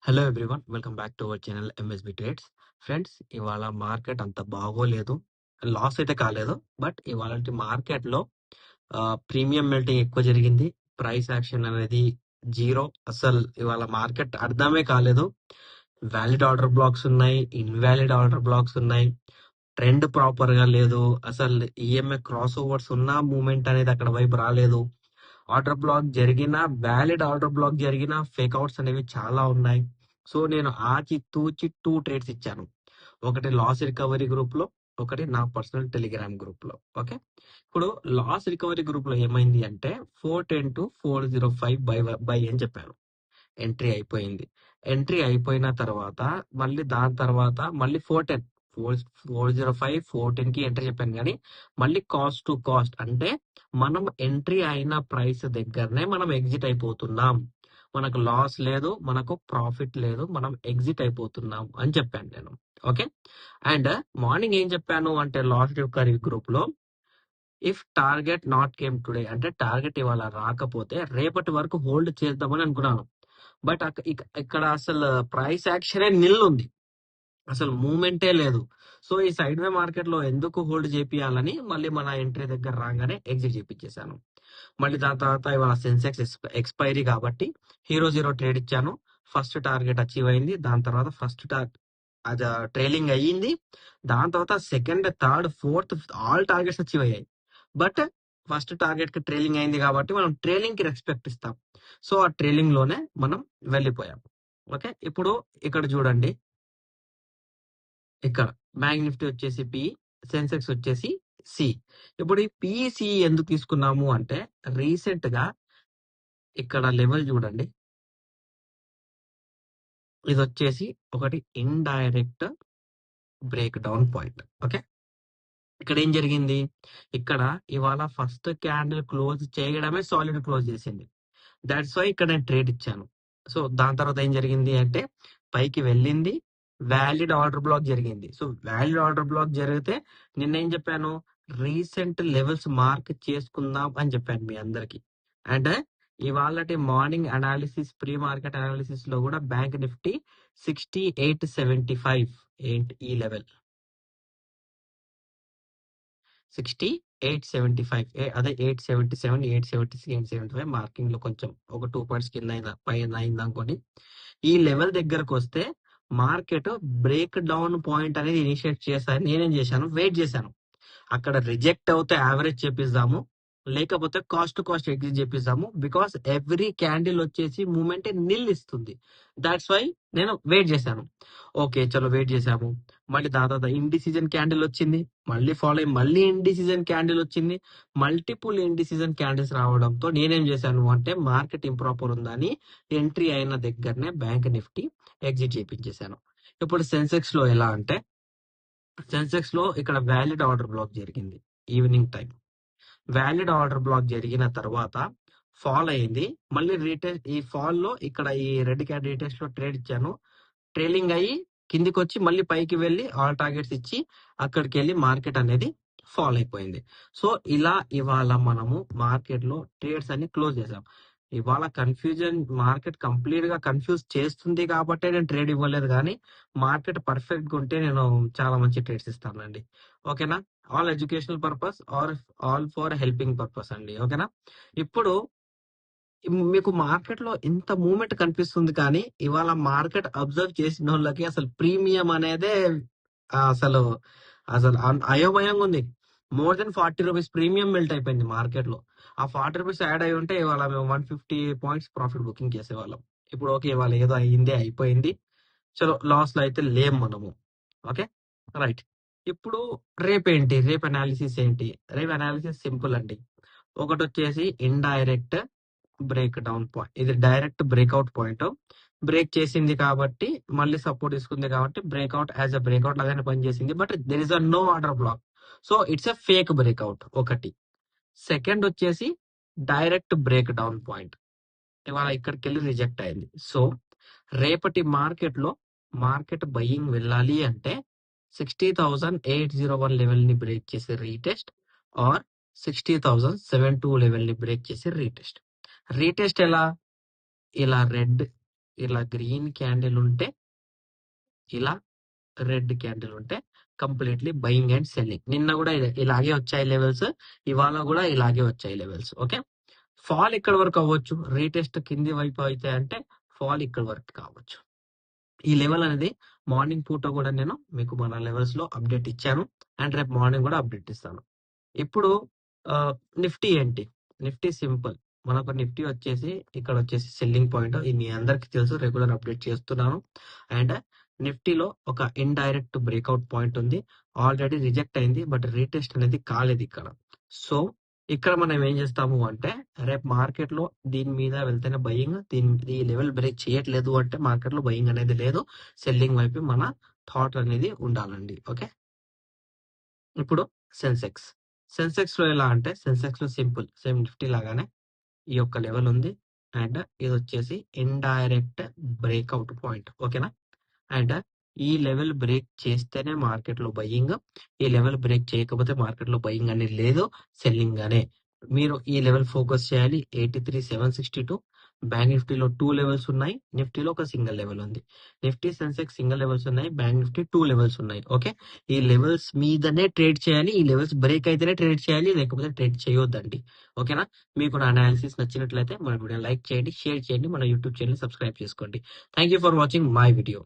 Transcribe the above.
Hello everyone. Welcome back to our channel MSB trades. Friends, ఇవాళ market అంత బాగోలేదు. Loss అయితే కాలేదు. బట్ ఇవాళ మార్కెట్లో ప్రీమియం మెల్టింగ్ ఎక్కువ జరిగింది. ప్రైస్ యాక్షన్ అనేది జీరో. అసలు ఇవాళ మార్కెట్ అర్థమే కాలేదు. వ్యాలిడ్ ఆర్డర్ బ్లాక్స్ ఉన్నాయి, ఇన్వాలిడ్ ఆర్డర్ బ్లాక్స్ ఉన్నాయి. ట్రెండ్ ప్రాపర్ గా లేదు. అసలు ఈఎంఐ క్రాస్ ఓవర్స్ ఉన్న మూమెంట్ అనేది అక్కడ వైపు రాలేదు. ఆర్డర్ బ్లాక్ జరిగిన, వ్యాలిడ్ ఆర్డర్ బ్లాక్ జరిగిన ఫేక్ అవుట్స్ అనేవి చాలా ఉన్నాయి. సో నేను ఆచి తూచి 2 ట్రేడ్స్ ఇచ్చాను. ఒకటి లాస్ రికవరీ గ్రూప్ లో, ఒకటి నా పర్సనల్ టెలిగ్రామ్ గ్రూప్ లో. ఓకే, ఇప్పుడు లాస్ రికవరీ గ్రూప్ లో ఏమైంది అంటే 410 to 405 బై అని చెప్పాను. ఎంట్రీ అయిపోయింది. ఎంట్రీ అయిపోయిన తర్వాత దాని తర్వాత మళ్ళీ 405 410 కి ఎంట్రీ చెప్పాను, కానీ మళ్ళీ కాస్ట్ టు కాస్ట్ అంటే మనం ఎంట్రీ అయిన ప్రైస్ దగ్గరనే మనం ఎగ్జిట్ అయిపోతున్నాం. మనకు లాస్ లేదు, మనకు ప్రాఫిట్ లేదు, మనం ఎగ్జిట్ అయిపోతున్నాం అని చెప్పాను నేను. ఓకే, అండ్ మార్నింగ్ ఏం చెప్పాను అంటే లాస్ రికవరీ గ్రూప్ లో, if target not came today అంటే టార్గెట్ ఇవాళ రాకపోతే రేపటి వరకు హోల్డ్ చేద్దామని అనుకున్నాను. బట్ ఇక్కడ అసలు ప్రైస్ యాక్షనే నిల్ ఉంది, అసలు మూమెంటే లేదు. సో ఈ సైడ్ వే మార్కెట్ లో ఎందుకు హోల్డ్ చేపియాలని మళ్ళీ మన ఎంట్రీ దగ్గర రాగానే ఎగ్జిట్ చేపించేశాను. మళ్ళీ దాని తర్వాత ఇవాళ సెన్సెక్స్ ఎక్స్పైరీ కాబట్టి హీరో ట్రేడ్ ఇచ్చాను. ఫస్ట్ టార్గెట్ అచీవ్ అయింది. దాని తర్వాత ఫస్ట్ అది ట్రైలింగ్ అయ్యింది. దాని తర్వాత second, third, fourth all targets achieve అయ్యాయి. బట్ ఫస్ట్ టార్గెట్ కి ట్రైలింగ్ అయింది కాబట్టి మనం ట్రైలింగ్ కి రెస్పెక్ట్ ఇస్తాం. సో ఆ ట్రైలింగ్ లోనే మనం వెళ్ళిపోయాం. ఓకే, ఇప్పుడు ఇక్కడ చూడండి, ఇక్కడ బ్యాంక్ నిఫ్టీ వచ్చేసి పి, సెన్సెక్స్ వచ్చేసి సి. ఇప్పుడు ఈ పిసి ఎందుకు తీసుకున్నాము అంటే రీసెంట్ గా ఇక్కడ లెవెల్ చూడండి, ఇది వచ్చేసి ఒకటి indirect break down point. Okay, ఇక్కడ ఏం జరిగింది, ఇక్కడ ఇవాళ ఫస్ట్ క్యాండిల్ క్లోజ్ చేయడమే సాలిడ్ క్లోజ్ చేసింది. దాట్స్ వై ఇక్కడ నేను ట్రేడ్ ఇచ్చాను. సో దాని తర్వాత ఏం జరిగింది అంటే పైకి వెళ్ళింది, వ్యాలిడ్ ఆర్డర్ బ్లాక్ జరిగింది. సో వ్యాలిడ్ ఆర్డర్ బ్లాక్ జరిగితే నిన్న ఏం చెప్పాను, రీసెంట్ లెవెల్స్ మార్క్ చేసుకుందాం అని చెప్పాను మీ అందరికి. అండ్ ఇవాళ morning analysis, pre market analysis లో కూడా బ్యాంక్ నిఫ్టీ 6875 ఏంటి ఈ లెవెల్ 6875, అదే 877, 876, 875 మార్కింగ్ లో కొంచెం ఒక 2 పాయింట్స్ కింద పైన అయింది అనుకోండి. ఈ లెవెల్ దగ్గరకు వస్తే మార్కెట్ బ్రేక్ డౌన్ పాయింట్ అనేది ఇనిషియేట్ చేశాను. నేనేం చేశాను, వెయిట్ చేశాను. అక్కడ రిజెక్ట్ అవుతే యావరేజ్ చేపిస్తాము, లేకపోతే కాస్ట్ టు కాస్ట్ ఎగ్జిట్ చేపిస్తాము. బికాస్ ఎవ్రీ క్యాండిల్ వచ్చేసి మూమెంట్ నిల్ ఇస్తుంది. దాట్స్ వై నేను వెయిట్ చేశాను. ఓకే, చలో వెయిట్ చేశాము. మళ్ళీ దాని తర్వాత ఇండిసిజన్ క్యాండిల్ వచ్చింది, మళ్ళీ ఫాలో అయ్యి మళ్ళీ ఇండిసిజన్ క్యాండిల్ వచ్చింది. మల్టిపుల్ ఇండిసిజన్ క్యాండిల్స్ రావడంతో నేనేం చేశాను అంటే మార్కెట్ ఇంప్రాపర్ ఉందని ఎంట్రీ అయిన దగ్గరనే బ్యాంక్ నిఫ్టీ ఎగ్జిట్ చేపించేశాను. ఇప్పుడు సెన్సెక్స్ లో ఎలా అంటే, సెన్సెక్స్ లో ఇక్కడ వ్యాలిడ్ ఆర్డర్ బ్లాక్ జరిగింది evening time. Valid order black జరిగిన తర్వాత ఫాల్ అయింది. మళ్ళీ రీటెస్ట్ ఈ ఫాల్ లో ఇక్కడ ఈ రెడ్ క్యాండ్ రీటెస్ట్ లో ట్రేడ్ ఇచ్చాను. ట్రైలింగ్ అయ్యి కిందికి వచ్చి మళ్ళీ పైకి వెళ్ళి ఆల్ టార్గెట్స్ ఇచ్చి అక్కడికి వెళ్ళి మార్కెట్ అనేది ఫాల్ అయిపోయింది. సో ఇలా ఇవాళ మనము మార్కెట్ లో ట్రేడ్స్ అన్ని క్లోజ్ చేసాం. ఇవాళ కన్ఫ్యూజన్, మార్కెట్ కంప్లీట్ గా కన్ఫ్యూజ్ చేస్తుంది కాబట్టి నేను ట్రేడ్ ఇవ్వలేదు, కానీ మార్కెట్ పర్ఫెక్ట్ గా ఉంటే నేను చాలా మంచి ట్రేడ్స్ ఇస్తానండి. ఓకేనా, all educational purpose are all for helping purpose అండి. ఓకేనా, ఇప్పుడు మీకు మార్కెట్ లో ఇంత మూమెంట్ కనిపిస్తుంది, కానీ ఇవాళ మార్కెట్ అబ్జర్వ్ చేసిన వాళ్ళకి అసలు ప్రీమియం అనేదే అసలు అసలు అయోమయంగా ఉంది. More than 40 rupees premium melt అయిపోయింది మార్కెట్ లో. ఆ 40 రూపీస్ యాడ్ అయి ఉంటే ఇవాళ మేము 150 పాయింట్స్ ప్రాఫిట్ బుకింగ్ చేసేవాళ్ళం. ఇప్పుడు ఓకే, ఇవాళ ఏదో అయిందే అయిపోయింది, చలో లాస్ లో అయితే లేం మనము. Okay, right. ఇప్పుడు రేపేంటి, రేపు అనాలిసిస్ ఏంటి? రేపు అనాలిసిస్ సింపుల్ అండి. ఒకటి వచ్చేసి ఇండైరెక్ట్ బ్రేక్ డౌన్ పాయింట్, ఇది డైరెక్ట్ బ్రేక్అవుట్ పాయింట్. బ్రేక్ చేసింది కాబట్టి మళ్ళీ సపోర్ట్ తీసుకుంది కాబట్టి బ్రేక్అవుట్ యాజ్ అ బ్రేక్అవుట్ లాగానే పనిచేసింది. But there is a no order block, so it's a fake breakout ఒకటి. సెకండ్ వచ్చేసి డైరెక్ట్ బ్రేక్ డౌన్ పాయింట్, ఇవాళ ఇక్కడికి వెళ్ళి రిజెక్ట్ అయింది. సో రేపటి మార్కెట్ లో మార్కెట్ బయింగ్ వెళ్ళాలి అంటే 60,801 లెవెల్ ని బ్రేక్ చేసి రీటెస్ట్, ఆర్ 60,072 లెవెల్ ని బ్రేక్ చేసి రీటెస్ట్. రీటెస్ట్ ఎలా, ఇలా రెడ్ ఇలా గ్రీన్ క్యాండిల్ ఉంటే, ఇలా రెడ్ క్యాండిల్ ఉంటే కంప్లీట్లీ బయింగ్ అండ్ సెల్లింగ్. నిన్న కూడా ఇలాగే వచ్చాయి లెవెల్స్, ఇవాళ కూడా ఇలాగే వచ్చాయి లెవెల్స్. ఓకే, ఫాల్ ఇక్కడ వరకు అవ్వచ్చు, రీటెస్ట్ కింది వైపు అయితే అంటే ఫాల్ ఇక్కడ వరకు కావచ్చు. ఈ లెవెల్ అనేది మార్నింగ్ పూట కూడా నేను మీకు మన లెవెల్స్ లో అప్డేట్ ఇచ్చాను, అండ్ రేపు మార్నింగ్ కూడా అప్డేట్ ఇస్తాను. ఇప్పుడు నిఫ్టీ ఏంటి? Nifty simple. మనకు నిఫ్టీ వచ్చేసి ఇక్కడ వచ్చేసి సెల్లింగ్ పాయింట్, ఇది మీ అందరికి తెలుసు, రెగ్యులర్ అప్డేట్ చేస్తున్నాను. అండ్ నిఫ్టీలో ఒక ఇండైరెక్ట్ బ్రేక్అవుట్ పాయింట్ ఉంది, ఆల్రెడీ రిజెక్ట్ అయింది, బట్ రీటెస్ట్ అనేది కాలేదు ఇక్కడ. సో ఇక్కడ మనం ఏం చేస్తాము అంటే, రేపు మార్కెట్ లో దీని మీద వెళ్తేనే బయింగ్, ఈ లెవెల్ బ్రేక్ చేయట్లేదు అంటే మార్కెట్ లో బయింగ్ అనేది లేదు, సెల్లింగ్ వైపు మన థాట్ అనేది ఉండాలండి. ఓకే, ఇప్పుడు సెన్సెక్స్. సెన్సెక్స్ లో ఎలా అంటే, సెన్సెక్స్ లో సింపుల్ సేమ్ నిఫ్టీ లాగానే ఈ యొక్క లెవెల్ ఉంది, అండ్ ఇది వచ్చేసి ఇండైరెక్ట్ బ్రేక్అవుట్ పాయింట్. ఓకేనా, అండ్ ఈ లెవెల్ బ్రేక్ చేస్తేనే మార్కెట్ లో బయింగ్, ఈ లెవెల్ బ్రేక్ చేయకపోతే మార్కెట్ లో బయింగ్ అనేది లేదు, సెల్లింగ్ గానే. మీరు ఈ లెవెల్ ఫోకస్ చేయాలి. 83,762 బ్యాంక్ నిఫ్టీలో 2 లెవెల్స్ ఉన్నాయి, నిఫ్టీలో ఒక సింగిల్ లెవెల్ ఉంది. నిఫ్టీ సెన్సెక్స్ సింగిల్ లెవెల్స్ ఉన్నాయి, బ్యాంక్ నిఫ్టీ 2 లెవెల్స్ ఉన్నాయి. ఓకే, ఈ లెవెల్స్ మీదనే ట్రేడ్ చేయాలి, ఈ లెవెల్స్ బ్రేక్ అయితేనే ట్రేడ్ చేయాలి, లేకపోతే ట్రేడ్ చేయొద్దండి. ఓకేనా, మీకు నా అనాలిసిస్ నచ్చినట్లయితే మన వీడియో లైక్ చేయండి, షేర్ చేయండి, మన యూట్యూబ్ ఛానల్ సబ్స్క్రైబ్ చేసుకోండి. Thank you for watching my video.